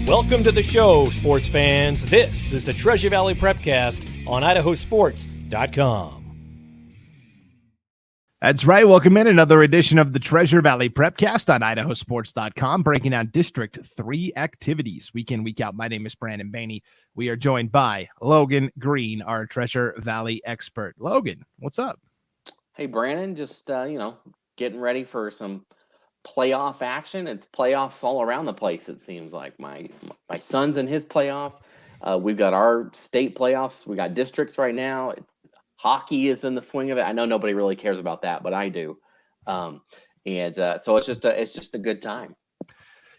Welcome to the show, sports fans. This is the Treasure Valley Prepcast on IdahoSports.com. That's right. Welcome in another edition of the Treasure Valley Prepcast on IdahoSports.com, breaking down District 3 activities week in, week out. My name is Brandon Baney. We are joined by Logan Green, our Treasure Valley expert. Logan, what's up? Hey, Brandon, just, getting ready for some playoff action. It's playoffs all around the place, it seems like. My son's in his playoff. We've got our state playoffs. We got districts right now. Hockey is in the swing of it. I know nobody really cares about that, but I do. So it's just a good time.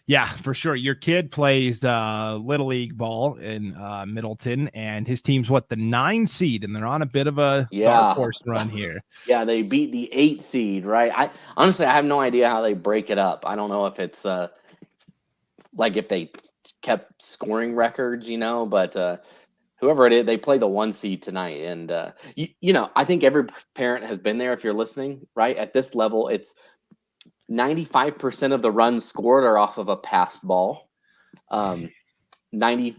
Yeah, for sure. Your kid plays Little League ball in Middleton, and his team's the 9 seed, and they're on a bit of a dark horse run here. Yeah, they beat the 8 seed, right? I honestly have no idea how they break it up. I don't know if it's like if they kept scoring records, but whoever it is, they play the 1 seed tonight. And I think every parent has been there if you're listening, right? At this level, it's 95% of the runs scored are off of a passed ball. 99%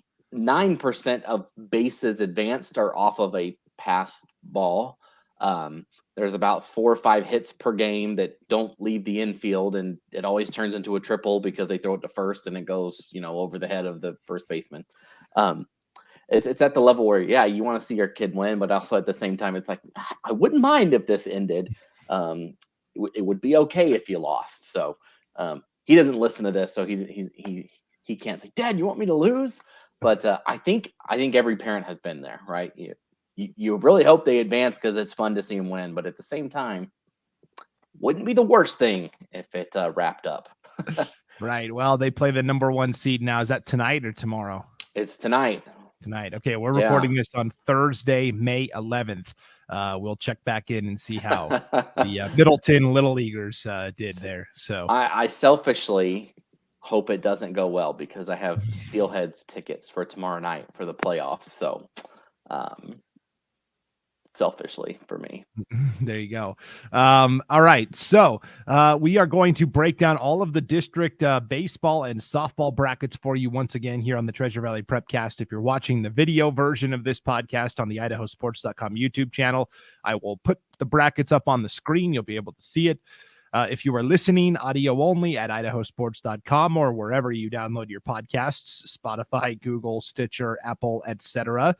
of bases advanced are off of a passed ball. There's about 4 or 5 hits per game that don't leave the infield, and it always turns into a triple because they throw it to first and it goes, over the head of the first baseman. It's at the level where, yeah, you want to see your kid win, but also at the same time, it's like, I wouldn't mind if this ended. It would be okay if you lost. So he doesn't listen to this, so he can't say, Dad, you want me to lose? But I think every parent has been there, right? You really hope they advance because it's fun to see them win, but at the same time, wouldn't be the worst thing if it wrapped up. Right. Well, they play the number 1 seed now. Is that tonight or tomorrow? It's tonight. Tonight. Okay, we're recording this on Thursday, May 11th. We'll check back in and see how the Middleton Little Leaguers did there. So I selfishly hope it doesn't go well because I have Steelheads tickets for tomorrow night for the playoffs. So selfishly for me. There you go. All right. So we are going to break down all of the district baseball and softball brackets for you once again here on the Treasure Valley Prepcast. If you're watching the video version of this podcast on the IdahoSports.com YouTube channel, I will put the brackets up on the screen. You'll be able to see it. If you are listening audio only at IdahoSports.com or wherever you download your podcasts, Spotify, Google, Stitcher, Apple, etc.,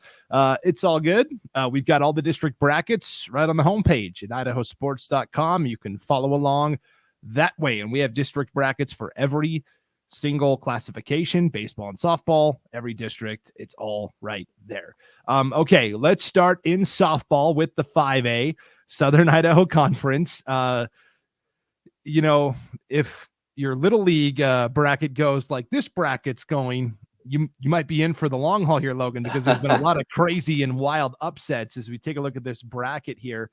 it's all good. We've got all the district brackets right on the homepage at IdahoSports.com. You can follow along that way. And we have district brackets for every single classification, baseball and softball, every district. It's all right there. Okay, let's start in softball with the 5A Southern Idaho Conference. If your Little League bracket goes like this bracket's going, you might be in for the long haul here, Logan, because there's been a lot of crazy and wild upsets. As we take a look at this bracket here,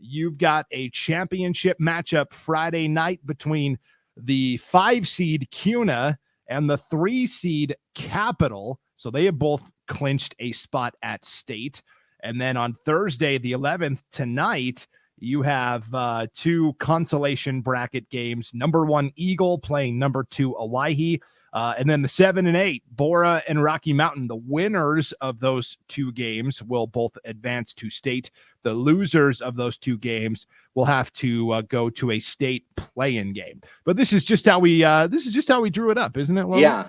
you've got a championship matchup Friday night between the 5 seed Cuna and the 3 seed Capital. So they have both clinched a spot at state. And then on Thursday, the 11th, tonight, you have 2 consolation bracket games. Number 1 Eagle playing number 2 Owyhee. And then the 7 and 8 Bora and Rocky Mountain. The winners of those 2 games will both advance to state. The losers of those 2 games will have to go to a state play-in game. But this is just how we drew it up, isn't it, Logan?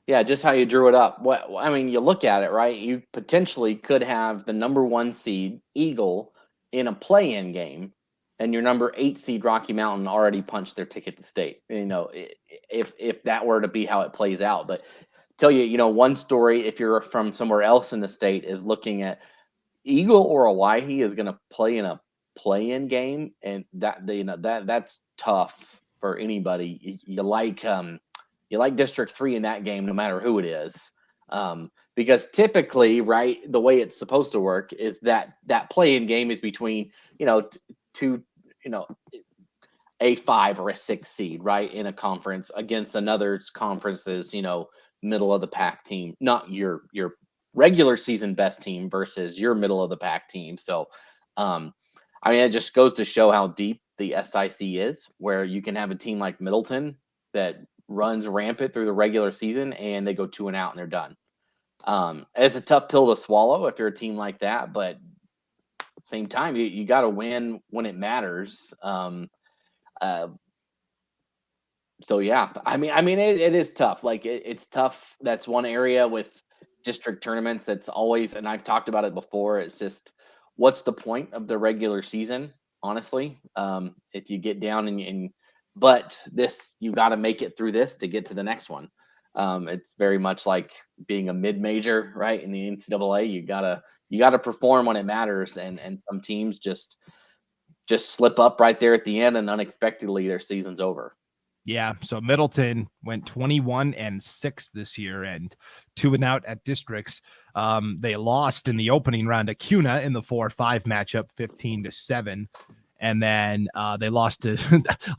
Yeah, just how you drew it up. You look at it, right? You potentially could have the number 1 seed Eagle in a play-in game, and your number 8 seed Rocky Mountain already punched their ticket to state. If that were to be how it plays out. But tell you, one story, if you're from somewhere else in the state, is looking at Eagle or Owyhee is going to play in a play-in game, and that's tough for anybody. You like District 3 in that game, no matter who it is. Because typically, right, the way it's supposed to work is that play-in game is between, two, a 5 or a 6 seed, right, in a conference against another conference's, middle of the pack team, not your regular season best team versus your middle of the pack team. So, it just goes to show how deep the SIC is, where you can have a team like Middleton that runs rampant through the regular season and they go 2-out and they're done. It's a tough pill to swallow if you're a team like that, but at the same time, you got to win when it matters. Uh, so yeah, it is tough. Like it's tough. That's one area with district tournaments that's always, and I've talked about it before. It's just, what's the point of the regular season? Honestly, if you get down but this, you got to make it through this to get to the next one. It's very much like being a mid major, right? In the NCAA, you gotta perform when it matters, and some teams just slip up right there at the end, and unexpectedly their season's over. Yeah, so Middleton went 21-6 this year and 2-out at districts. They lost in the opening round to CUNA in the 4-5 matchup, 15-7. And then they lost to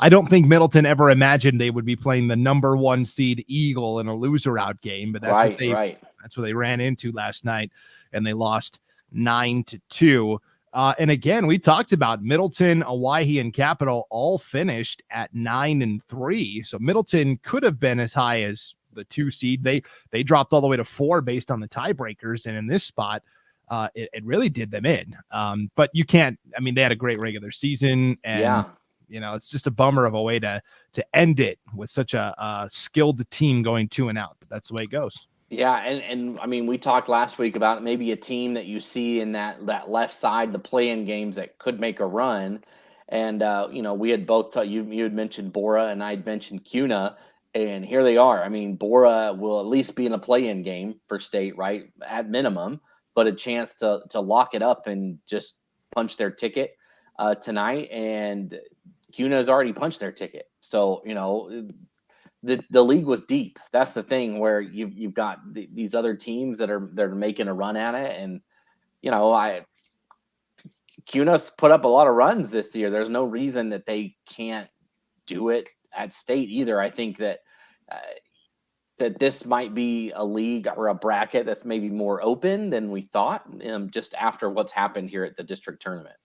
I don't think Middleton ever imagined they would be playing the number 1 seed Eagle in a loser out game, but that's what they ran into last night, and they lost 9-2. And again, we talked about Middleton, Owyhee, and Capital all finished at 9-3. So Middleton could have been as high as the 2 seed. They dropped all the way to 4 based on the tiebreakers. And in this spot, it really did them in. But you can't, they had a great regular season, and it's just a bummer of a way to end it with such a skilled team going 2-out. But that's the way it goes. Yeah, and we talked last week about maybe a team that you see in that left side, the play-in games, that could make a run. And we had both you had mentioned Bora and I'd mentioned CUNA, and here they are. Bora will at least be in a play-in game for state, right? At minimum, but a chance to lock it up and just punch their ticket tonight. And CUNA's already punched their ticket. So, the league was deep. That's the thing, where you've got these other teams that are making a run at it, and CUNA's put up a lot of runs this year. There's no reason that they can't do it at state either. I think that this might be a league or a bracket that's maybe more open than we thought, just after what's happened here at the district tournament.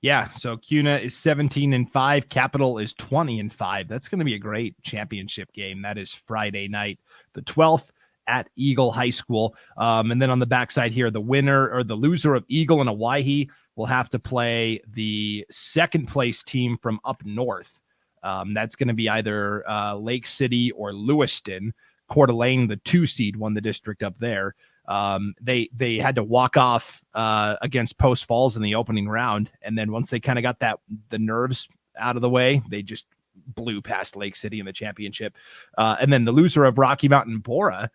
Yeah, so CUNA is 17-5. Capital is 20-5. That's going to be a great championship game. That is Friday night, the 12th, at Eagle High School. And then on the backside here, the winner or the loser of Eagle and Owyhee will have to play the second place team from up north. That's going to be either Lake City or Lewiston. Coeur d'Alene, the 2 seed, won the district up there. They had to walk off against Post Falls in the opening round, and then once they kind of got the nerves out of the way, they just blew past Lake City in the championship. And then the loser of Rocky Mountain Bora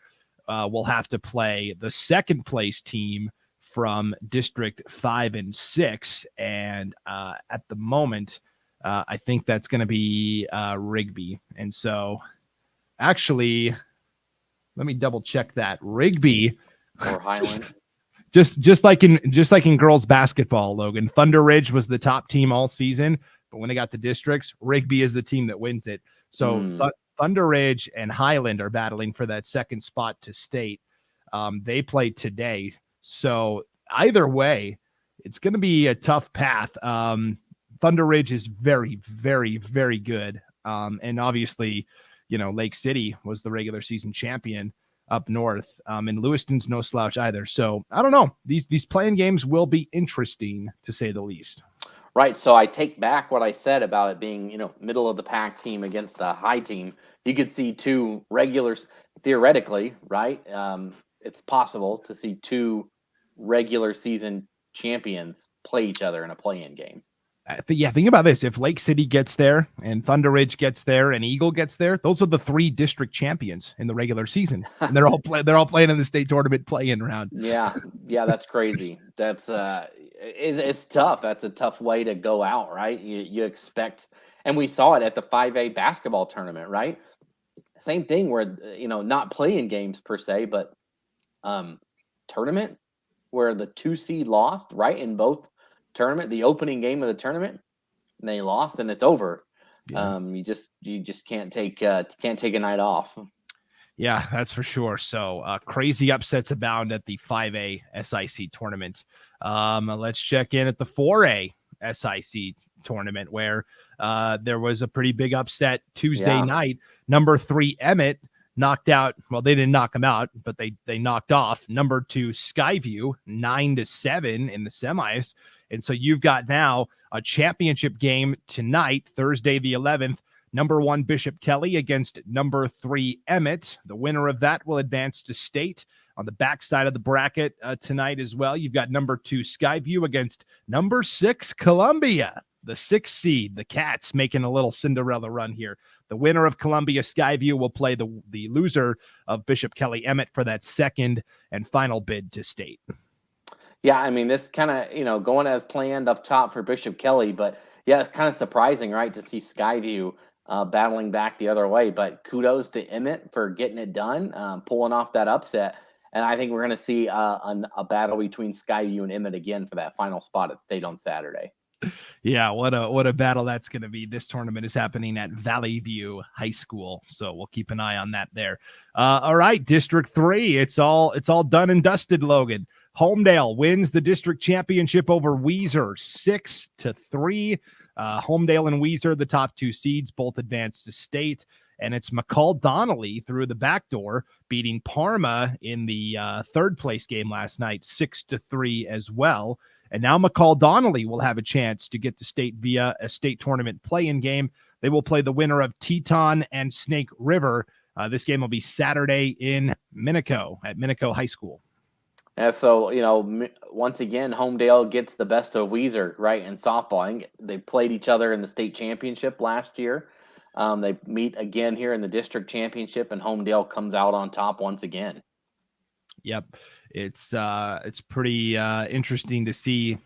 will have to play the second place team from District 5 and 6, and at the moment, I think that's going to be Rigby. And so, actually, let me double check that. Rigby. Or Highland. Just like in girls basketball, Logan, Thunder Ridge was the top team all season, but when it got to districts, Rigby is the team that wins it. So Thunder Ridge and Highland are battling for that second spot to state. They play today, so either way, it's going to be a tough path. Thunder Ridge is very, very, very good, and obviously, Lake City was the regular season champion up north, and Lewiston's no slouch either. So I don't know. These playing games will be interesting, to say the least. Right. So I take back what I said about it being, middle of the pack team against a high team. You could see 2 regulars theoretically, right? It's possible to see 2 regular season champions play each other in a play-in game. Think about this. If Lake City gets there and Thunder Ridge gets there and Eagle gets there, those are the 3 district champions in the regular season. And they're all playing in the state tournament play-in round. Yeah, that's crazy. That's it's tough. That's a tough way to go out, right? You expect, and we saw it at the 5A basketball tournament, right? Same thing where not play-in games per se, but tournament where the 2 seed lost, right, in both tournament, the opening game of the tournament, and they lost, and it's over. Yeah. You just can't take a night off. Yeah, that's for sure. So crazy upsets abound at the 5A SIC tournament. Let's check in at the 4A SIC tournament where there was a pretty big upset Tuesday night. Number 3 Emmett knocked out. Well, they didn't knock him out, but they knocked off number 2 Skyview 9-7 in the semis. And so you've got now a championship game tonight, Thursday the 11th. Number 1 Bishop Kelly against number 3 Emmett. The winner of that will advance to state. On the backside of the bracket tonight as well, you've got number 2 Skyview against number 6 Columbia, the 6th seed. The Cats making a little Cinderella run here. The winner of Columbia Skyview will play the loser of Bishop Kelly Emmett for that second and final bid to state. Yeah, I mean, this kind of, going as planned up top for Bishop Kelly, but yeah, it's kind of surprising, right, to see Skyview battling back the other way. But kudos to Emmett for getting it done, pulling off that upset. And I think we're going to see a battle between Skyview and Emmett again for that final spot at state on Saturday. Yeah, what a battle that's going to be. This tournament is happening at Valley View High School, so we'll keep an eye on that there. All right, District 3, it's all done and dusted, Logan. Homedale wins the district championship over Weiser 6-3. Homedale and Weiser, the top 2 seeds, both advanced to state. And it's McCall Donnelly through the back door, beating Parma in the third place game last night, 6-3 as well. And now McCall Donnelly will have a chance to get to state via a state tournament play-in game. They will play the winner of Teton and Snake River. This game will be Saturday in Minico at Minico High School. And so, once again, Homedale gets the best of Weiser, right, in softball. I think they played each other in the state championship last year. They meet again here in the district championship, and Homedale comes out on top once again. Yep. It's pretty interesting to see.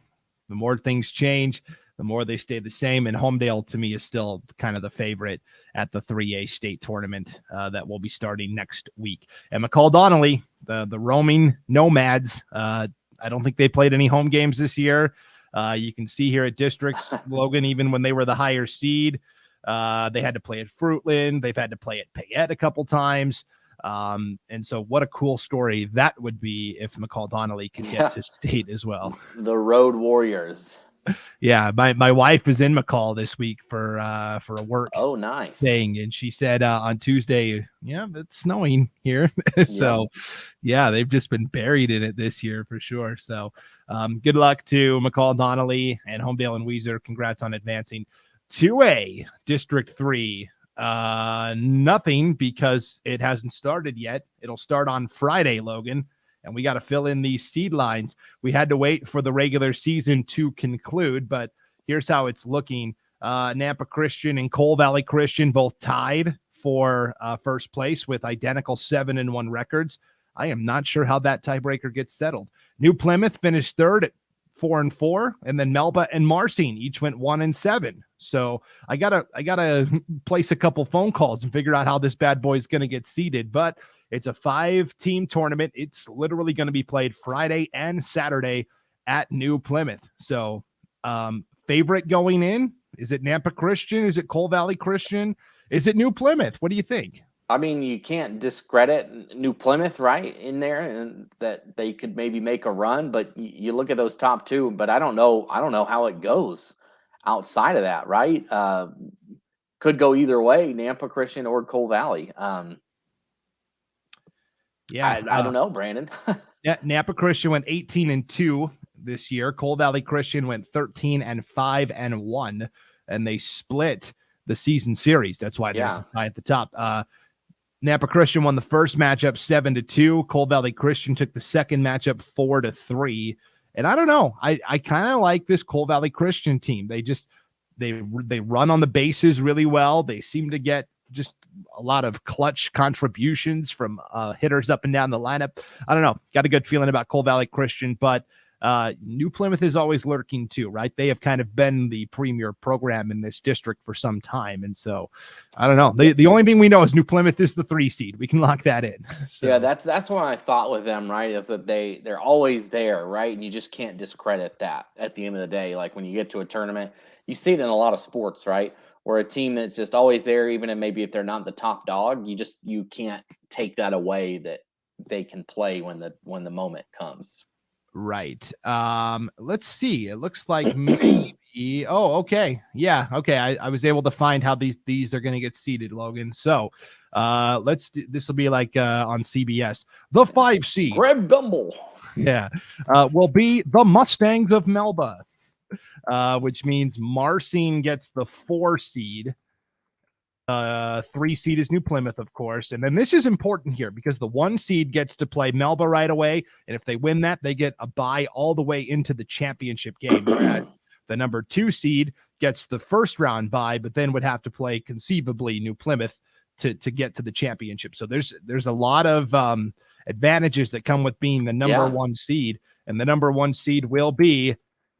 The more things change, the more they stay the same. And Homedale, to me, is still kind of the favorite at the 3A state tournament that will be starting next week. And McCall Donnelly, the roaming nomads, I don't think they played any home games this year. You can see here at districts, Logan, even when they were the higher seed, they had to play at Fruitland. They've had to play at Payette a couple times. And so what a cool story that would be if McCall Donnelly could get to state as well. The Road Warriors. Yeah, my wife is in McCall this week for a work thing, and she said on Tuesday, it's snowing here. So yeah, they've just been buried in it this year for sure. So good luck to McCall Donnelly and Homedale and Weiser. Congrats on advancing. 2A District 3. Nothing because it hasn't started yet. It'll start on Friday, Logan, and we got to fill in these seed lines. We had to wait for the regular season to conclude, but here's how it's looking. Nampa Christian and Cole Valley Christian both tied for first place with identical 7-1 records. I am not sure how that tiebreaker gets settled. New Plymouth finished third at 4-4, and then Melba and Marsing each went 1-7. So I gotta place a couple phone calls and figure out how this bad boy is going to get seeded. But it's a 5-team tournament. It's literally going to be played Friday and Saturday at New Plymouth. So favorite going in, is it Nampa Christian? Is it Cole Valley Christian? Is it New Plymouth? What do you think? I mean, you can't discredit New Plymouth, right, in there, and that they could maybe make a run. But you look at those top 2, but I don't know how it goes outside of that, right? Could go either way, Nampa Christian or Cole Valley. I don't know, Brandon. Yeah, Nampa Christian went 18-2 this year. Cole Valley Christian went 13-5-1, and they split the season series. That's why there's a tie at the top. Nampa Christian won the first matchup 7-2. Cole Valley Christian took the second matchup 4-3. And I don't know. I kind of like this Cole Valley Christian team. They run on the bases really well. They seem to get just a lot of clutch contributions from hitters up and down the lineup. I don't know. Got a good feeling about Cole Valley Christian, but New Plymouth is always lurking too, right? They have kind of been the premier program in this district for some time. And so I don't know. The only thing we know is New Plymouth is the 3 seed. We can lock that in. So. Yeah, that's what I thought with them, right? Is that they're always there, right? And you just can't discredit that at the end of the day. Like when you get to a tournament, you see it in a lot of sports, right? Where a team that's just always there, even if they're not the top dog, you can't take that away that they can play when the moment comes. Right. Let's see. It looks like maybe Okay. Yeah. Okay. I was able to find how these are going to get seeded, Logan. So this will be like on CBS. The 5 seed. Greg Gumbel. Yeah. Will be the Mustangs of Melba, which means Marcin gets the 4 seed. 3 seed is New Plymouth, of course. And then this is important here because the 1 seed gets to play Melba right away. And if they win that, they get a bye all the way into the championship game. Whereas the number 2 seed gets the first round bye, but then would have to play conceivably New Plymouth to get to the championship. So there's a lot of advantages that come with being the number 1 seed. And the number 1 seed will be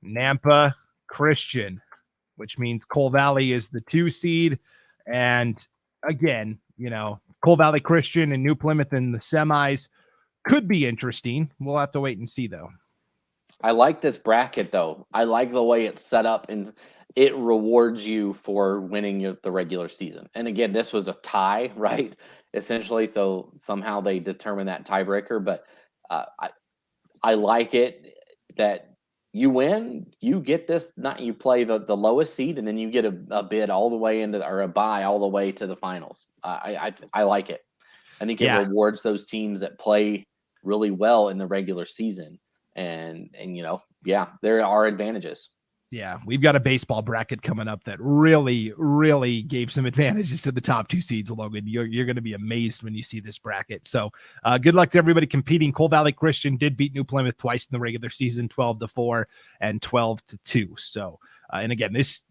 Nampa Christian, which means Coal Valley is the 2 seed. And again, Coal Valley Christian and New Plymouth in the semis could be interesting. We'll have to wait and see, though. I like this bracket, though. I like the way it's set up, and it rewards you for winning the regular season. And again, this was a tie, right? Essentially, so somehow they determine that tiebreaker. But I like it that you win, you get this. Not you play the lowest seed, and then you get a bid all the way into or a bye all the way to the finals. I like it. I think it rewards those teams that play really well in the regular season, and there are advantages. Yeah, we've got a baseball bracket coming up that really, really gave some advantages to the top 2 seeds, Logan. You're going to be amazed when you see this bracket. So good luck to everybody competing. Coal Valley Christian did beat New Plymouth twice in the regular season, 12-4 and 12-2. So, and again, this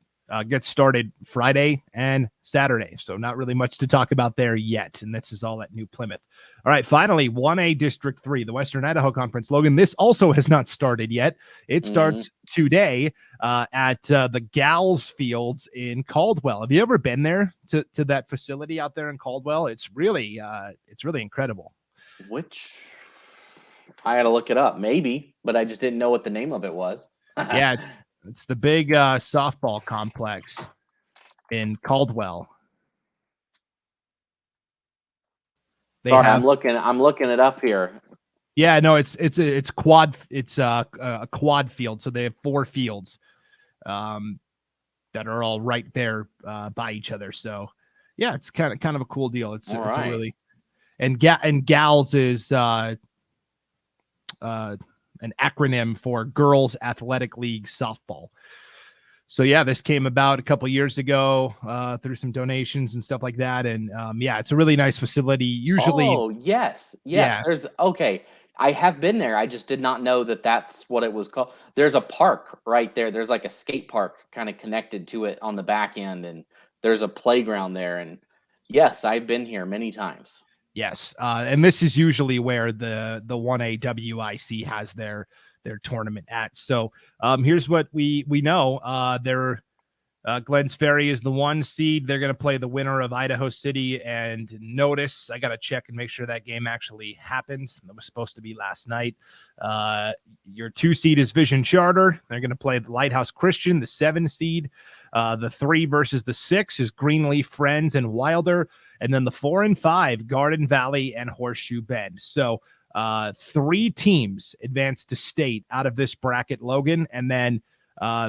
gets started Friday and Saturday. So not really much to talk about there yet. And this is all at New Plymouth. All right, finally, 1A District 3, the Western Idaho Conference. Logan, this also has not started yet. It starts today at the Gals Fields in Caldwell. Have you ever been there to that facility out there in Caldwell? It's really incredible. Which I got to look it up, maybe, but I just didn't know what the name of it was. Yeah, it's the big softball complex in Caldwell. I'm looking it up here. Yeah, no, it's quad. It's a quad field, so they have 4 fields that are all right there by each other. So yeah, it's kind of a cool deal. It's a really and Gals is an acronym for Girls Athletic League Softball. So yeah, this came about a couple years ago through some donations and stuff like that, and it's a really nice facility. Usually, yes. There's I have been there. I just did not know that that's what it was called. There's a park right there. There's like a skate park kind of connected to it on the back end, and there's a playground there. And yes, I've been here many times. Yes, and this is usually where the 1A WIC has their tournament at. So here's what we know. Glens Ferry is the 1 seed. They're going to play the winner of Idaho City and Notice. I got to check and make sure that game actually happened. That was supposed to be last night. Your 2 seed is Vision Charter. They're going to play the Lighthouse Christian, the 7 seed. The 3 versus the 6 is Greenleaf Friends and Wilder. And then the 4 and 5, Garden Valley and Horseshoe Bend. So 3 teams advanced to state out of this bracket, Logan, and then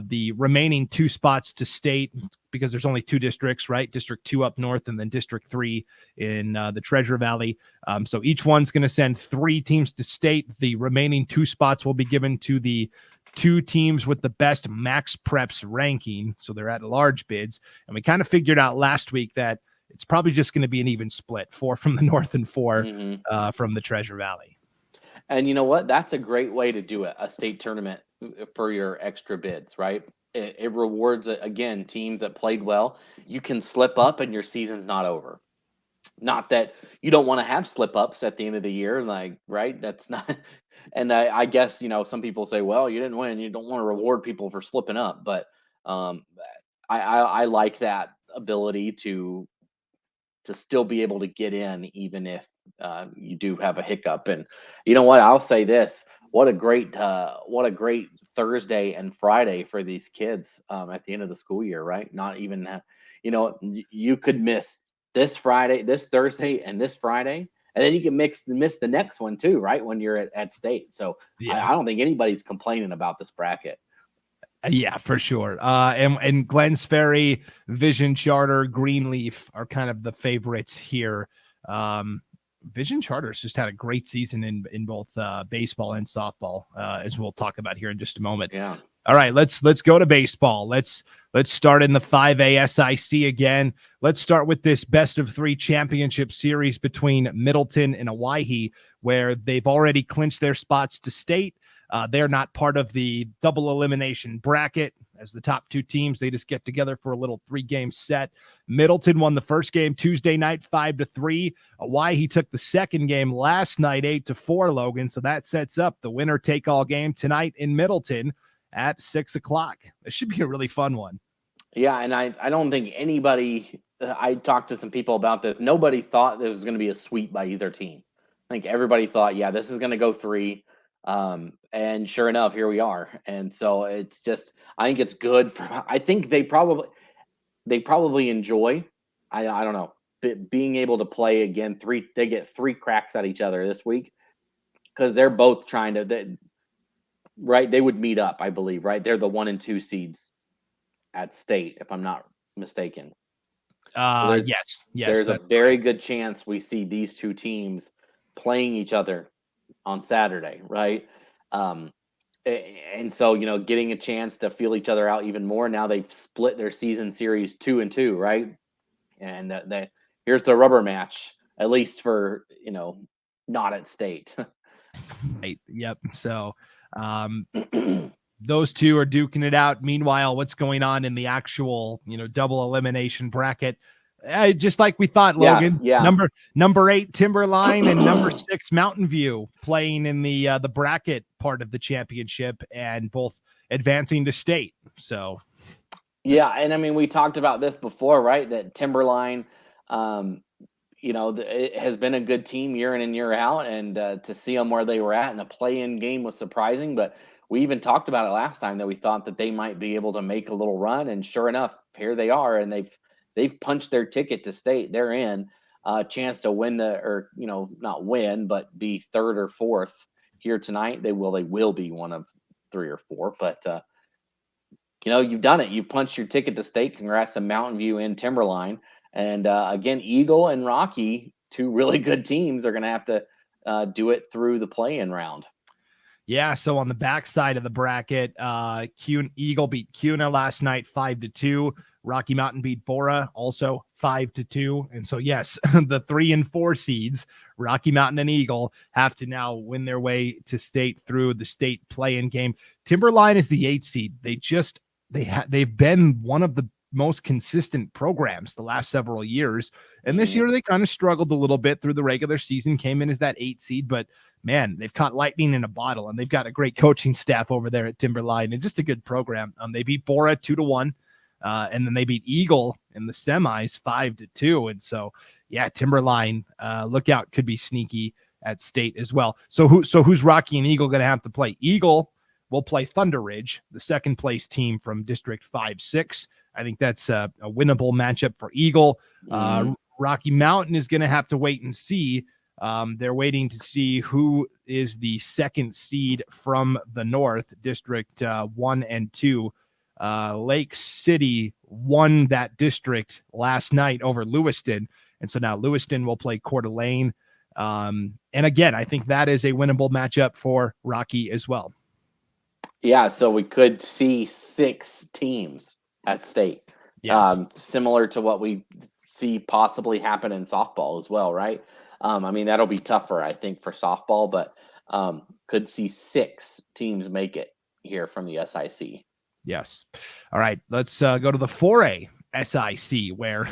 the remaining 2 spots to state, because there's only 2 districts, right? District 2 up north and then District 3 in the Treasure Valley. So each one's going to send 3 teams to state. The remaining 2 spots will be given to the 2 teams with the best max preps ranking. So they're at large bids. And we kind of figured out last week that it's probably just going to be an even split, 4 from the north and 4 from the Treasure Valley. And you know what? That's a great way to do it, a state tournament for your extra bids, right? It rewards, again, teams that played well. You can slip up and your season's not over. Not that you don't want to have slip ups at the end of the year, like, right? That's not. And I guess, some people say, well, you didn't win. You don't want to reward people for slipping up. But I like that ability to still be able to get in, even if you do have a hiccup. And you know what? I'll say this: what a great Thursday and Friday for these kids at the end of the school year, right? Not even, you could miss this Friday, this Thursday, and this Friday, and then you can miss the next one too, right? When you're at state. So I don't think anybody's complaining about this bracket. Yeah, for sure. And Glens Ferry, Vision Charter, Greenleaf are kind of the favorites here. Vision Charters just had a great season in both baseball and softball, as we'll talk about here in just a moment. Yeah. All right, let's go to baseball. Let's start in the 5A SIC again. Let's start with this best of 3 championship series between Middleton and Owyhee, where they've already clinched their spots to state. They're not part of the double elimination bracket as the top 2 teams. They just get together for a little 3-game set. Middleton won the first game Tuesday night 5-3. Owyhee took the second game last night 8-4, Logan. So that sets up the winner take all game tonight in Middleton at 6:00. It should be a really fun one. Yeah, and I don't think anybody. I talked to some people about this. Nobody thought there was going to be a sweep by either team. I think everybody thought, yeah, this is going to go 3. And sure enough, here we are. And so it's just, I think it's good for. I think they probably enjoy. I don't know, being able to play again. They get 3 cracks at each other this week because they're both trying to. Right, they would meet up, I believe. Right, they're the 1 and 2 seeds at state, if I'm not mistaken. Yes. There's a very good chance we see these 2 teams playing each other on Saturday, right? And so getting a chance to feel each other out even more. Now they've split their season series 2-2, right? And here's the rubber match, at least for not at state. Right. Yep. So. Those 2 are duking it out. Meanwhile, what's going on in the actual, double elimination bracket? Just like we thought, Logan. Yeah. Number 8 Timberline and number 6 Mountain View playing in the bracket part of the championship, and both advancing to state. So, yeah, and I mean we talked about this before, right? That Timberline, it has been a good team year in and year out, and to see them where they were at in the play-in game was surprising. But we even talked about it last time that we thought that they might be able to make a little run, and sure enough, here they are, and they've punched their ticket to state. They're in a chance to win not win, but be 3rd or 4th here tonight. They will be one of 3 or 4, but you've done it. You punched your ticket to state. Congrats to Mountain View and Timberline. And again, Eagle and Rocky, 2 really good teams, are going to have to do it through the play-in round. Yeah, so on the backside of the bracket, Eagle beat Cuna last night 5-2. Rocky Mountain beat Bora also 5-2. And so, yes, the 3 and 4 seeds, Rocky Mountain and Eagle, have to now win their way to state through the state play-in game. Timberline is the 8th seed. They've been one of the most consistent programs the last several years. And this year they kind of struggled a little bit through the regular season, came in as that 8 seed, but man, they've caught lightning in a bottle, and they've got a great coaching staff over there at Timberline and just a good program. They beat Bora 2-1. And then they beat Eagle in the semis 5-2. And so, yeah, Timberline, look out, could be sneaky at state as well. So who's Rocky and Eagle going to have to play? Eagle will play Thunder Ridge, the 2nd place team from District 5-6. I think that's a winnable matchup for Eagle. Rocky Mountain is going to have to wait and see. They're waiting to see who is the 2nd seed from the North, District 1 and 2. Lake City won that district last night over Lewiston. And so now Lewiston will play Coeur d'Alene. And again, I think that is a winnable matchup for Rocky as well. Yeah, so we could see 6 teams at state. Yes. Similar to what we see possibly happen in softball as well, right? I mean, that'll be tougher, I think, for softball, but could see 6 teams make it here from the SIC. Yes. All right, let's go to the 4A SIC, where,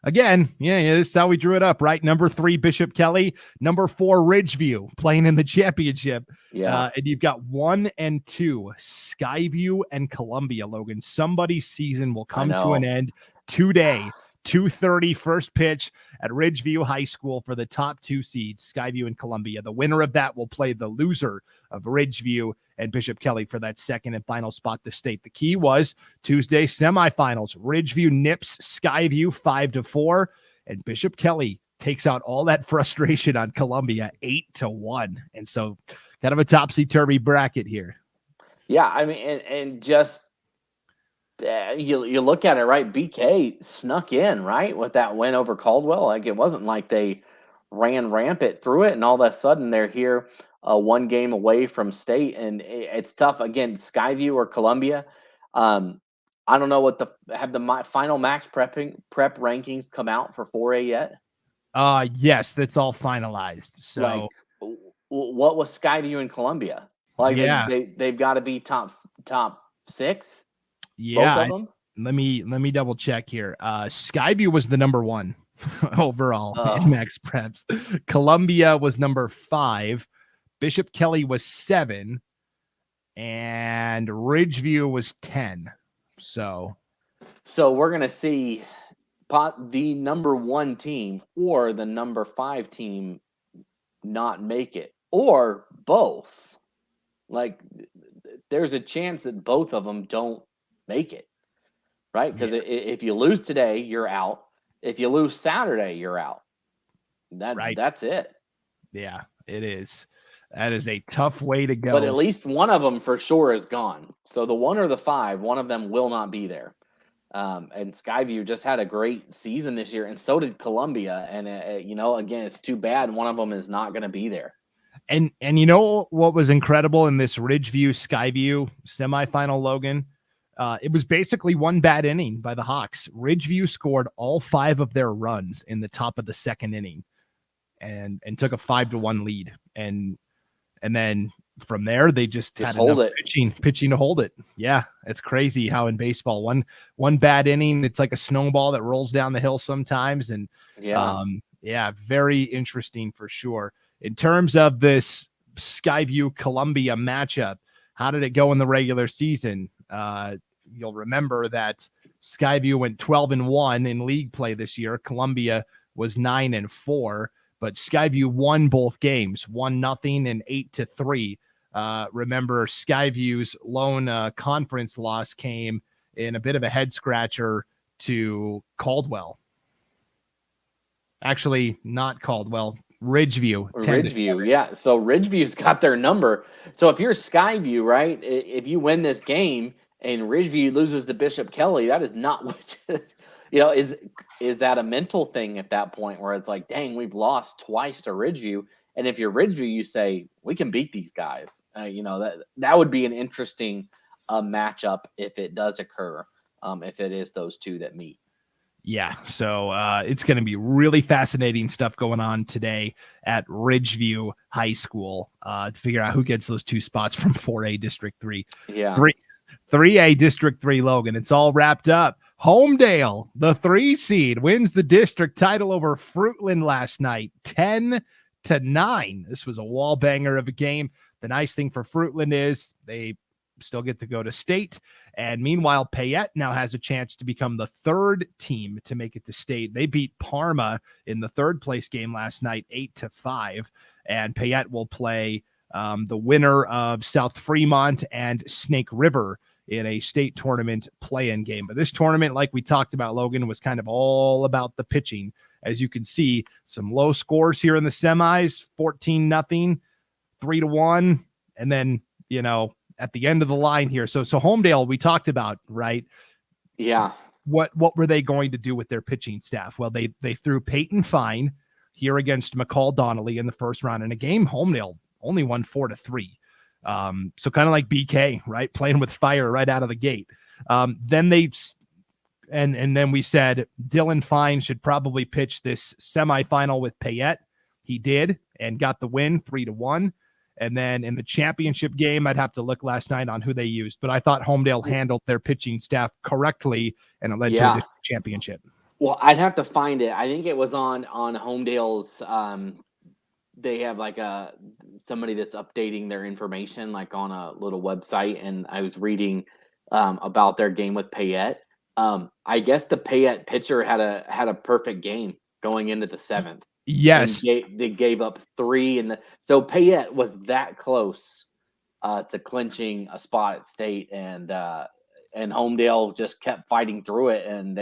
again, this is how we drew it up, right? Number 3, Bishop Kelly. Number 4, Ridgeview, playing in the championship. Yeah. And you've got 1 and 2, Skyview and Columbia, Logan. Somebody's season will come to an end today. 2:30 first pitch at Ridgeview High School for the top 2 seeds, Skyview and Columbia. The winner of that will play the loser of Ridgeview and Bishop Kelly for that 2nd and final spot to state. The key was Tuesday semifinals. Ridgeview nips Skyview 5-4, and Bishop Kelly takes out all that frustration on Columbia 8-1. And so kind of a topsy-turvy bracket here. Yeah, I mean, and just you look at it, right? BK snuck in, right, with that win over Caldwell. Like, it wasn't like they ran rampant through it, and all of a sudden they're here, one game away from state, and it's tough. Again, Skyview or Columbia. Um, I don't know what have the final max prep rankings come out for 4A yet. Yes, that's all finalized. So, like, what was Skyview and Columbia? Like, yeah, they've got to be top 6, both yeah. of them. Let me double check here. Skyview was the number 1 overall in max preps. Columbia was number 5. Bishop Kelly was 7, and Ridgeview was 10. So we're gonna see the number 1 team or the number 5 team not make it, or both. Like, there's a chance that both of them don't make it, right? Because if you lose today, you're out. If you lose Saturday, you're out. That's it. Yeah, it is. That is a tough way to go. But at least one of them for sure is gone. So the 1 or the 5, one of them will not be there. And Skyview just had a great season this year, and so did Columbia. And again, it's too bad one of them is not going to be there. And you know what was incredible in this Ridgeview Skyview semifinal, Logan? It was basically one bad inning by the Hawks. Ridgeview scored all 5 of their runs in the top of the second inning, and took a 5-1 lead. And then from there, they just had enough pitching to hold it. Yeah, it's crazy how in baseball, one bad inning, it's like a snowball that rolls down the hill sometimes. And very interesting for sure. In terms of this Skyview Columbia matchup, how did it go in the regular season? You'll remember that Skyview went 12-1 in league play this year. Columbia was 9-4. But Skyview won both games, 1-0 and 8-3. Remember, Skyview's lone conference loss came in a bit of a head scratcher to Caldwell. Actually, not Caldwell, Ridgeview. Ridgeview, yeah. So Ridgeview's got their number. So if you're Skyview, right, if you win this game and Ridgeview loses to Bishop Kelly, that is not what is that a mental thing at that point where it's like, dang, we've lost twice to Ridgeview. And if you're Ridgeview, you say, we can beat these guys. That would be an interesting matchup if it does occur, if it is those two that meet. Yeah, so it's going to be really fascinating stuff going on today at Ridgeview High School to figure out who gets those 2 spots from 4A District 3. Yeah. 3A District 3, Logan. It's all wrapped up. Homedale, the 3 seed, wins the district title over Fruitland last night, 10-9. This was a wall banger of a game. The nice thing for Fruitland is they still get to go to state. And meanwhile, Payette now has a chance to become the 3rd team to make it to state. They beat Parma in the 3rd place game last night, 8-5. And Payette will play the winner of South Fremont and Snake River in a state tournament play-in game. But this tournament, like we talked about, Logan, was kind of all about the pitching. As you can see, some low scores here in the semis, 14-0, 3-1, and then, at the end of the line here. So Homedale, we talked about, right? Yeah. What were they going to do with their pitching staff? Well, they threw Peyton Fine here against McCall Donnelly in the first round in a game. Homedale only won 4-3. So kind of like BK, right? Playing with fire right out of the gate. Then then we said Dylan Fine should probably pitch this semifinal with Payette. He did and got the win 3-1. And then in the championship game, I'd have to look last night on who they used, but I thought Homedale handled their pitching staff correctly, and it led to a championship. Well, I'd have to find it. I think it was on Homedale's. They have like somebody that's updating their information, like on a little website, and I was reading about their game with Payette. I guess the Payette pitcher had a perfect game going into the 7th. Yes, they gave up 3, so Payette was that close to clinching a spot at state, and Homedale just kept fighting through it. And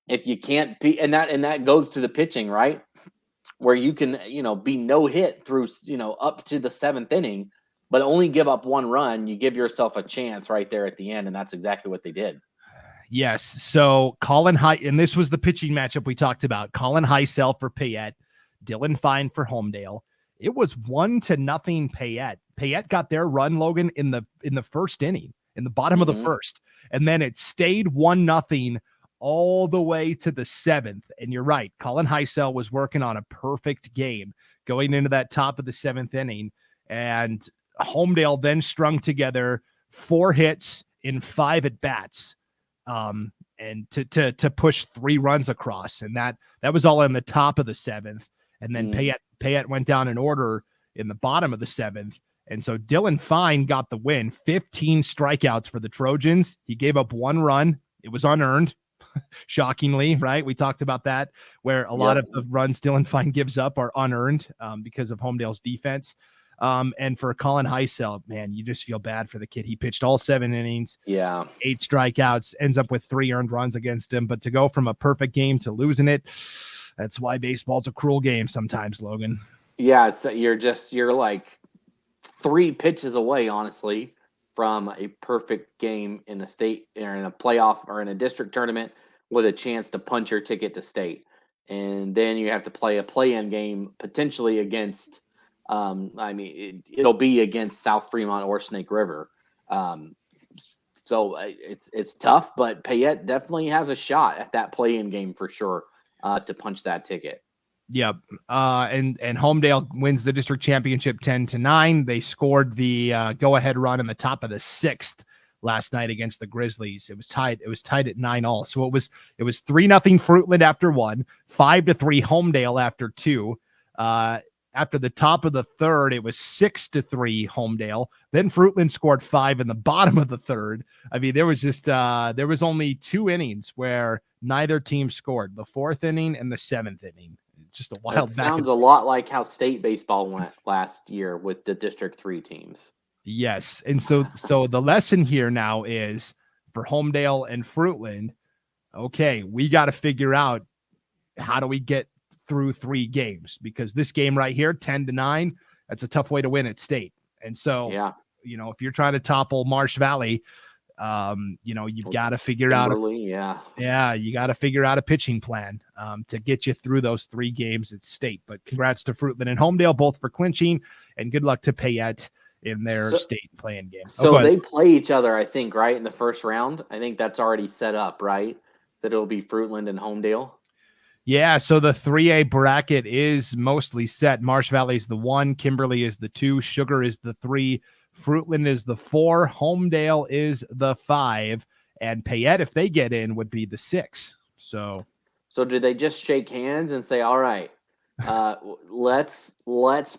if you can't be, and that goes to the pitching, right, where you can be no hit through up to the 7th inning. but only give up one run, you give yourself a chance right there at the end, and that's exactly what they did. Yes. So Colin and this was the pitching matchup we talked about. Colin Heisel for Payette, Dylan Fine for Homedale. It was 1-0 Payette. Payette got their run, Logan, in the first inning, in the bottom of the first. And then it stayed 1-0 all the way to the 7th. And you're right. Colin Heisel was working on a perfect game going into that top of the 7th inning. And Homedale then strung together 4 hits in 5 at-bats. And to push 3 runs across. And that was all in the top of the 7th. And then Payette went down in order in the bottom of the 7th. And so Dylan Fine got the win, 15 strikeouts for the Trojans. He gave up 1 run. It was unearned, shockingly, right? We talked about that, where a lot of runs Dylan Fine gives up are unearned because of Homedale's defense. And for Colin Heisel, man, you just feel bad for the kid. He pitched all 7 innings, 8 strikeouts, ends up with 3 earned runs against him. But to go from a perfect game to losing it, that's why baseball's a cruel game sometimes, Logan. Yeah, you're like 3 pitches away, honestly, from a perfect game in a state or in a playoff or in a district tournament with a chance to punch your ticket to state. And then you have to play a play-in game potentially against it'll be against South Fremont or Snake River. So it's tough, but Payette definitely has a shot at that play-in game for sure to punch that ticket. Yep. And Homedale wins the district championship 10-9. They scored the go-ahead run in the top of the 6th last night against the Grizzlies. It was tied. It was tied at 9-all. So it was 3-0 Fruitland after 1, 5-3 Homedale after 2. After the top of the 3rd, it was 6-3 Homedale. Then Fruitland scored 5 in the bottom of the 3rd. I mean, there was only 2 innings where neither team scored, the 4th inning and the 7th inning. It's just a wild. Sounds a lot like how state baseball went last year with the District 3 teams. Yes. And so the lesson here now is for Homedale and Fruitland, okay, we got to figure out how do we get through 3 games, because this game right here, 10-9, that's a tough way to win at state. And so, if you're trying to topple Marsh Valley, you've got to figure out, you got to figure out a pitching plan to get you through those 3 games at state. But congrats to Fruitland and Homedale, both for clinching, and good luck to Payette in their state playing game. So they play each other, I think, right, in the first round. I think that's already set up, right? That it'll be Fruitland and Homedale. Yeah, so the 3A bracket is mostly set. Marsh Valley is the 1, Kimberly is the 2, Sugar is the 3, Fruitland is the 4, Homedale is the 5, and Payette, if they get in, would be the 6. So do they just shake hands and say, all right, let's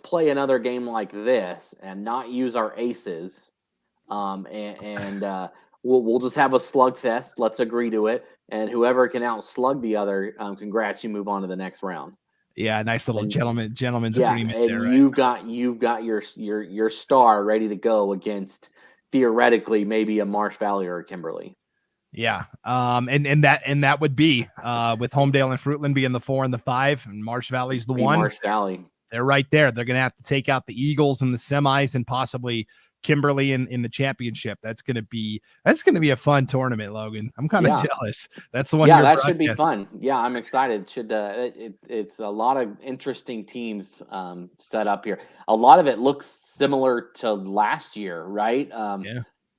play another game like this and not use our aces, and we'll just have a slugfest. Let's agree to it. And whoever can outslug the other, congrats, you move on to the next round. Yeah, nice little gentleman's agreement and there. Right? You've got your star ready to go against theoretically maybe a Marsh Valley or a Kimberly. Yeah, and that would be with Homedale and Fruitland being the 4 and the 5, and Marsh Valley's the 1. Marsh Valley, they're right there. They're going to have to take out the Eagles in the semis and possibly Kimberly in the championship. That's going to be a fun tournament, Logan. I'm kind of jealous. That's the one. Yeah, that should be fun. Yeah, I'm excited. It's a lot of interesting teams set up here. A lot of it looks similar to last year, right?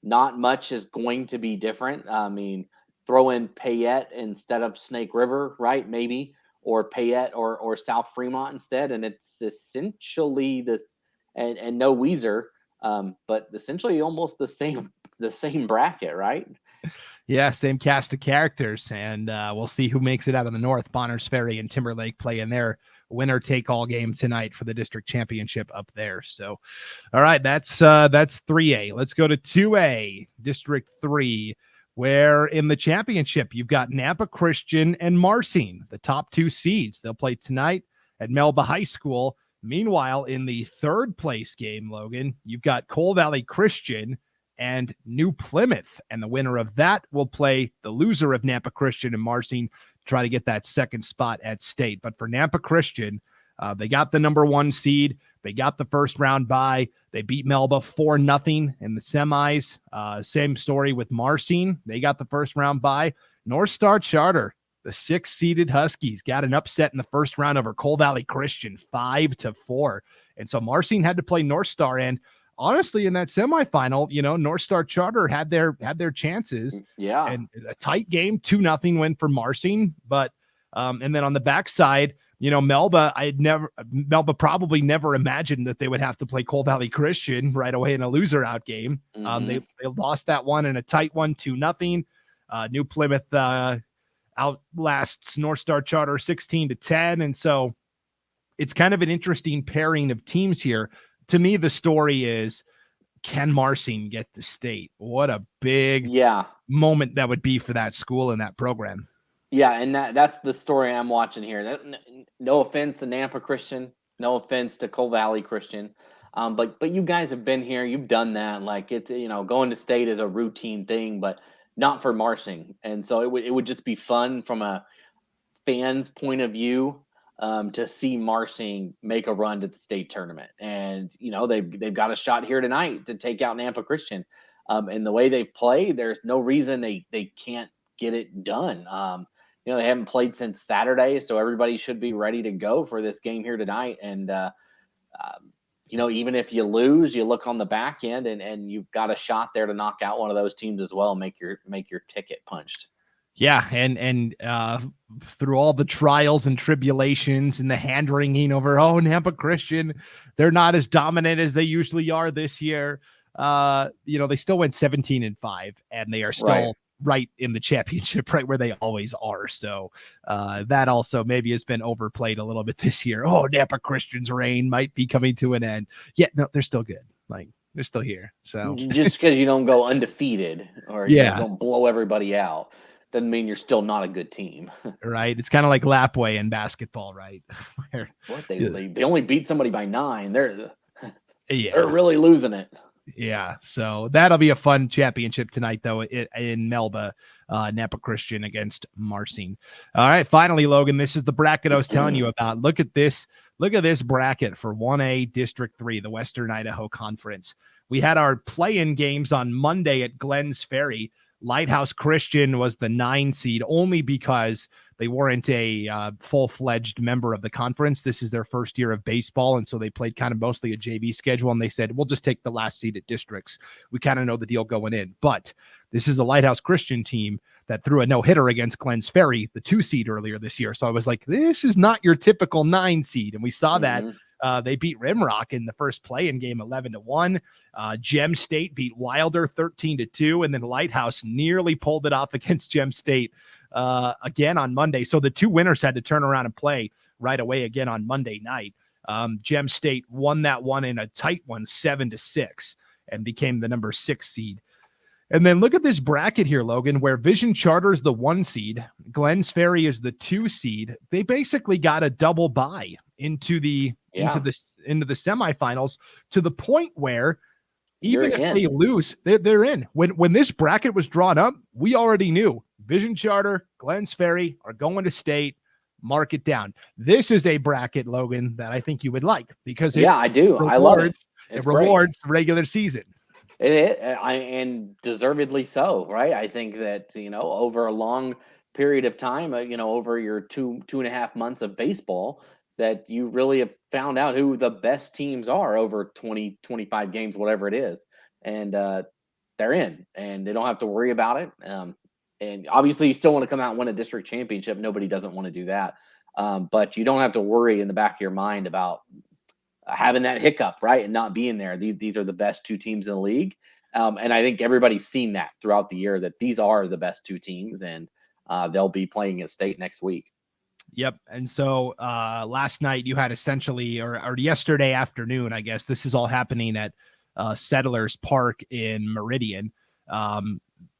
Not much is going to be different. I mean, throw in Payette instead of Snake River, right? Maybe, or Payette or South Fremont instead, and it's essentially this, and no Weiser. But essentially almost the same bracket, right? Yeah, same cast of characters, and we'll see who makes it out of the North. Bonners Ferry and Timberlake play in their winner-take-all game tonight for the district championship up there. So, all right, that's 3A. Let's go to 2A, District 3, where in the championship you've got Nampa Christian and Marsing, the top 2 seeds. They'll play tonight at Melba High School. Meanwhile, in the 3rd place game, Logan, you've got Coal Valley Christian and New Plymouth. And the winner of that will play the loser of Nampa Christian and Marsing to try to get that 2nd spot at state. But for Nampa Christian, they got the number 1 seed. They got the first round bye. They beat Melba 4-0 in the semis. Same story with Marcine. They got the first round bye. North Star Charter, the 6th-seeded Huskies, got an upset in the first round over Coal Valley Christian, 5-4. And so Marcine had to play North Star. And honestly, in that semifinal, North Star Charter had their chances. Yeah. And a tight game, 2-0 win for Marcine. But and then on the backside, Melba probably never imagined that they would have to play Coal Valley Christian right away in a loser out game. They lost that one in a tight one, 2-0. New Plymouth outlasts North Star Charter 16-10. And so it's kind of an interesting pairing of teams here. To me, the story is, can Marcine get to state? What a big moment that would be for that school and that program. Yeah, and that's the story I'm watching here. No offense to Nampa Christian, no offense to Coal Valley Christian, but you guys have been here, you've done that. Like, it's, going to state is a routine thing, but not for Marcine. And so it would just be fun from a fan's point of view to see Marcine make a run to the state tournament. And they've got a shot here tonight to take out Nampa Christian. And the way they play, there's no reason they can't get it done. They haven't played since Saturday, so everybody should be ready to go for this game here tonight. And, even if you lose, you look on the back end and you've got a shot there to knock out one of those teams as well, make your ticket punched. Yeah. And through all the trials and tribulations and the hand wringing over, Nampa Christian, they're not as dominant as they usually are this year. They still went 17-5 and they are still right in the championship, right where they always are. So that also maybe has been overplayed a little bit this year. Nampa Christian's reign might be coming to an end. Yeah, no, they're still good. Like, they're still here. So just because you don't go undefeated or you don't blow everybody out doesn't mean you're still not a good team. Right. It's kind of like Lapway in basketball, right? Where they only beat somebody by 9. They're really losing it. Yeah, so that'll be a fun championship tonight, though, in Melba, Nampa Christian against Marcine. All right, finally, Logan, this is the bracket I was telling you about. Look at this bracket for 1A District 3, the Western Idaho Conference. We had our play-in games on Monday at Glens Ferry. Lighthouse Christian was the 9 seed only because they weren't a full-fledged member of the conference. This is their first year of baseball, and so they played kind of mostly a JV schedule, and they said, we'll just take the last seed at districts. We kind of know the deal going in. But this is a Lighthouse Christian team that threw a no-hitter against Glens Ferry, the 2 seed earlier this year. So I was like, this is not your typical 9 seed, and we saw that. They beat Rimrock in the first play-in game 11-1. Gem State beat Wilder 13-2, and then Lighthouse nearly pulled it off against Gem State again on Monday. So the 2 winners had to turn around and play right away again on Monday night. Gem State won that one in a tight one, 7-6, and became the number 6 seed. And then look at this bracket here, Logan, where Vision Charter is the 1 seed, Glens Ferry is the 2 seed. They basically got a double bye into the semifinals, to the point where even if they lose, they're in. When this bracket was drawn up, we already knew Vision Charter, Glens Ferry are going to state. Mark it down. This is a bracket, Logan, that I think you would like because I do. I love it. It rewards the regular season. And deservedly so, right? I think that, over a long period of time, over your 2.5 months of baseball, that you really have found out who the best teams are over 20, 25 games, whatever it is. And they're in, and they don't have to worry about it. And obviously you still want to come out and win a district championship. Nobody doesn't want to do that. But you don't have to worry in the back of your mind about having that hiccup, right, and not being there. These are the best 2 teams in the league. And I think everybody's seen that throughout the year, that these are the best 2 teams, and they'll be playing at state next week. Yep. And so last night you had essentially, or yesterday afternoon, I guess, this is all happening at Settlers Park in Meridian.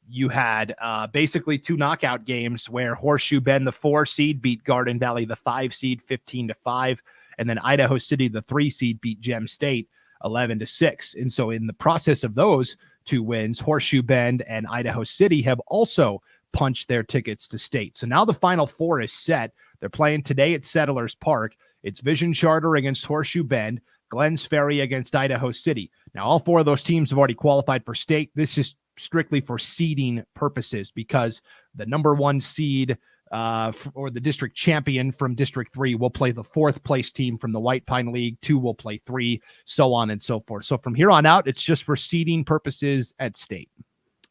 You had basically 2 knockout games where Horseshoe Bend, the 4 seed, beat Garden Valley, the 5 seed, 15-5. And then Idaho City, the 3 seed, beat Gem State 11-6. And so in the process of those 2 wins, Horseshoe Bend and Idaho City have also punched their tickets to state. So now the Final 4 is set. They're playing today at Settlers Park. It's Vision Charter against Horseshoe Bend, Glens Ferry against Idaho City. Now, all 4 of those teams have already qualified for state. This is strictly for seeding purposes because the number 1 seed or the district champion from District 3 will play the 4th place team from the White Pine League. 2 will play 3, so on and so forth. So from here on out, it's just for seeding purposes at state.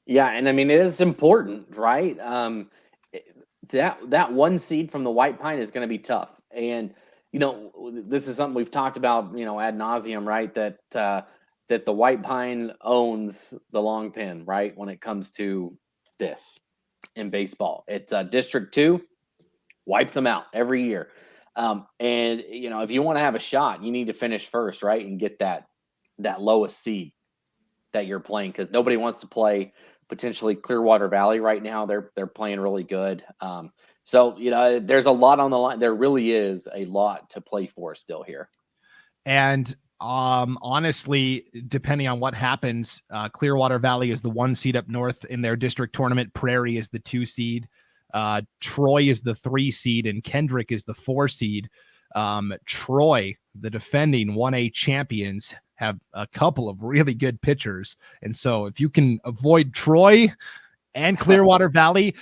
Yeah, and I mean, it is important, right? That 1 seed from the White Pine is going to be tough. And, this is something we've talked about, ad nauseum, right? That the White Pine owns the long pin, right? When it comes to this in baseball, it's District 2 wipes them out every year. And if you want to have a shot, you need to finish first, right? And get that lowest seed that you're playing, because nobody wants to play potentially Clearwater Valley right now. They're playing really good. So there's a lot on the line. There really is a lot to play for still here. And honestly, depending on what happens, Clearwater Valley is the 1 seed up north in their district tournament. Prairie is the 2 seed. Troy is the 3 seed, and Kendrick is the 4 seed. Troy, the defending 1A champions, have a couple of really good pitchers. And so if you can avoid Troy and Clearwater Valley,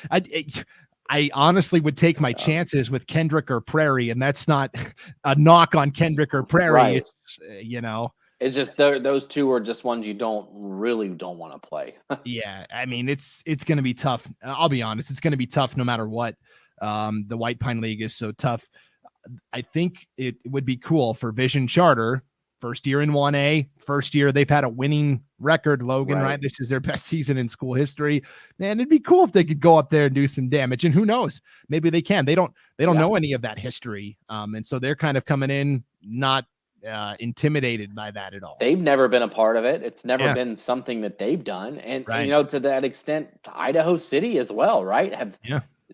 I honestly would take my chances with Kendrick or Prairie, and that's not a knock on Kendrick or Prairie. Right. It's, it's just those 2 are just ones you don't want to play. Yeah. I mean, it's going to be tough. I'll be honest. It's going to be tough no matter what. The White Pine League is so tough. I think it would be cool for Vision Charter. First year in 1A, first year they've had a winning record, Logan, right? This is their best season in school history. Man, it'd be cool if they could go up there and do some damage. And who knows? Maybe they can. They don't know any of that history. And so they're kind of coming in not intimidated by that at all. They've never been a part of it. It's never been something that they've done. And to that extent, Idaho City as well, right?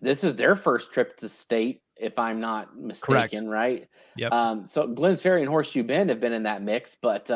This is their first trip to state, if I'm not mistaken. Correct. Right? Yep. So Glens Ferry and Horseshoe Bend have been in that mix, but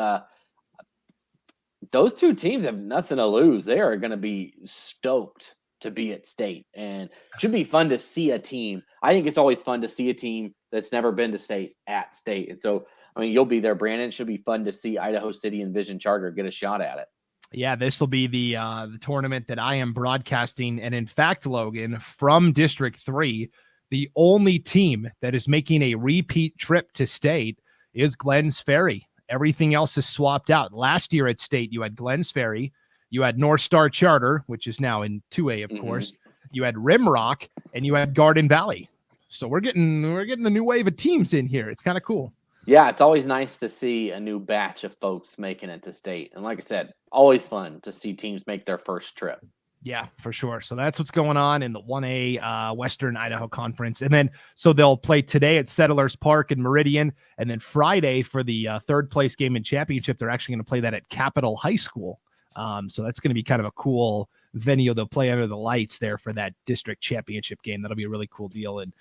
those 2 teams have nothing to lose. They are going to be stoked to be at state, and it should be fun to see a team. I think it's always fun to see a team that's never been to state at state. And so, I mean, you'll be there, Brandon. It should be fun to see Idaho City and Vision Charter get a shot at it. Yeah, this will be the tournament that I am broadcasting. And in fact, Logan, from District 3, the only team that is making a repeat trip to state is Glens Ferry. Everything else is swapped out. Last year at state, you had Glens Ferry, you had North Star Charter, which is now in 2A, of course. You had Rimrock, and you had Garden Valley. So we're getting a new wave of teams in here. It's kind of cool. Yeah, it's always nice to see a new batch of folks making it to state. And like I said, always fun to see teams make their first trip. Yeah, for sure. So that's what's going on in the 1A Western Idaho Conference. And then, so they'll play today at Settlers Park in Meridian. And then Friday for the 3rd place game in championship, they're actually going to play that at Capitol High School. So that's going to be kind of a cool venue. They'll play under the lights there for that district championship game. That'll be a really cool deal. And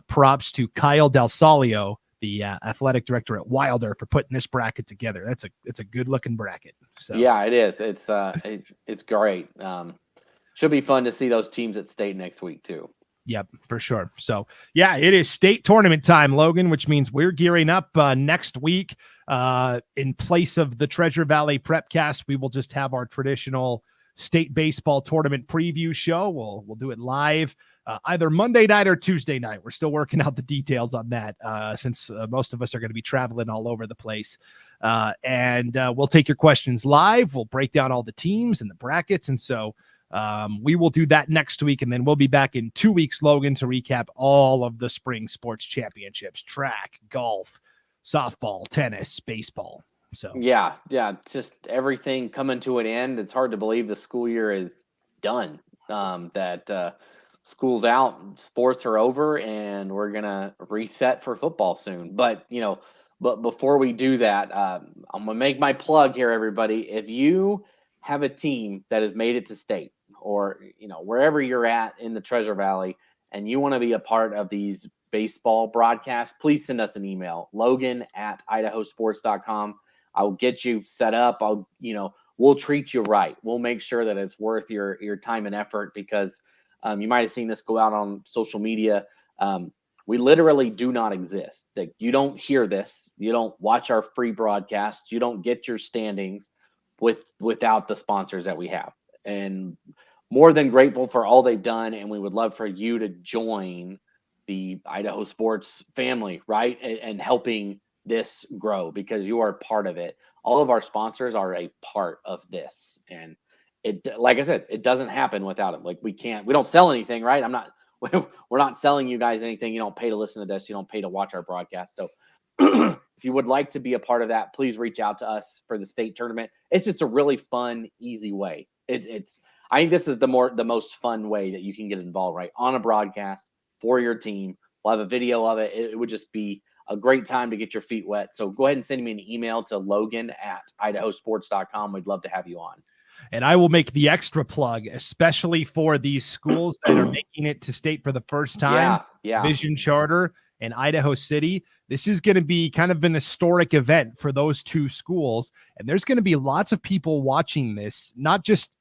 props to Kyle Del Salio, the athletic director at Wilder, for putting this bracket together. It's a good looking bracket. So yeah, it is. It's great. Should be fun to see those teams at state next week too. Yep, for sure. So yeah, it is state tournament time, Logan, which means we're gearing up next week. In place of the Treasure Valley Prepcast, we will just have our traditional state baseball tournament preview show. We'll do it live either Monday night or Tuesday night. We're still working out the details on that since most of us are going to be traveling all over the place. And we'll take your questions live. We'll break down all the teams and the brackets. And so we will do that next week. And then we'll be back in 2 weeks, Logan, to recap all of the spring sports championships: track, golf, softball, tennis, baseball. So yeah, just everything coming to an end. It's hard to believe the school year is done. That school's out, sports are over, and we're gonna reset for football soon. But before we do that, I'm gonna make my plug here, everybody. If you have a team that has made it to state, or wherever you're at in the Treasure Valley, and you want to be a part of these baseball broadcasts, please send us an email, Logan@IdahoSports.com. I'll get you set up. We'll treat you right. We'll make sure that it's worth your time and effort, because you might have seen this go out on social media. We literally do not exist. Like, you don't hear this. You don't watch our free broadcasts. You don't get your standings without the sponsors that we have. And more than grateful for all they've done. And we would love for you to join the Idaho Sports family, right? And helping this grow, because you are part of it. All of our sponsors are a part of this. And it, like I said, it doesn't happen without them. Like, we don't sell anything, right? We're not selling you guys anything. You don't pay to listen to this. You don't pay to watch our broadcast. So if you would like to be a part of that, please reach out to us for the state tournament. It's just a really fun, easy way. I think this is the most fun way that you can get involved, right? On a broadcast for your team. We'll have a video of it. It would just be a great time to get your feet wet. So go ahead and send me an email to Logan at IdahoSports.com. We'd love to have you on. And I will make the extra plug, especially for these schools that are making it to state for the first time. Yeah. Vision Charter and Idaho City. This is going to be kind of an historic event for those two schools. And there's going to be lots of people watching this, not just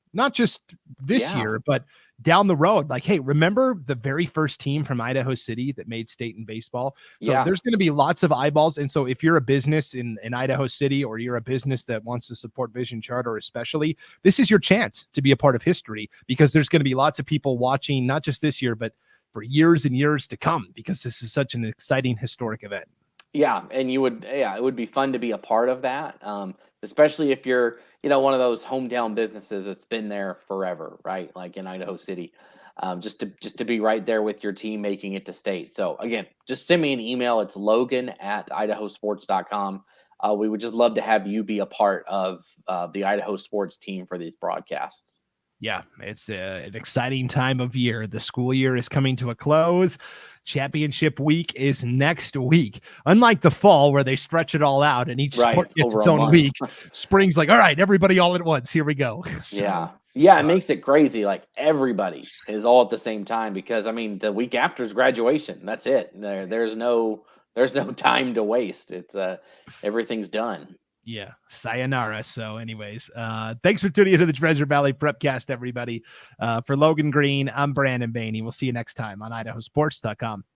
this year, but down the road. Like, hey, remember the very first team from Idaho City that made state in baseball? So there's going to be lots of eyeballs. And so if you're a business in Idaho City, or you're a business that wants to support Vision Charter especially, this is your chance to be a part of history, because there's going to be lots of people watching, not just this year, but for years and years to come, because this is such an exciting historic event. Yeah. And it would be fun to be a part of that. Especially if you're, one of those hometown businesses that's been there forever, right? Like in Idaho City, just to be right there with your team making it to state. So again, just send me an email. It's Logan at IdahoSports.com. We would just love to have you be a part of the Idaho sports team for these broadcasts. Yeah, it's an exciting time of year. The school year is coming to a close. Championship week is next week. Unlike the fall, where they stretch it all out and each sport gets its own week, spring's like, all right, everybody all at once. Here we go. So, yeah, it makes it crazy. Like, everybody is all at the same time, because the week after is graduation. That's it. There's no time to waste. It's everything's done. Yeah, sayonara. So anyways, thanks for tuning into the Treasure Valley Prepcast, everybody. For Logan Green, I'm Brandon Baney. We'll see you next time on IdahoSports.com.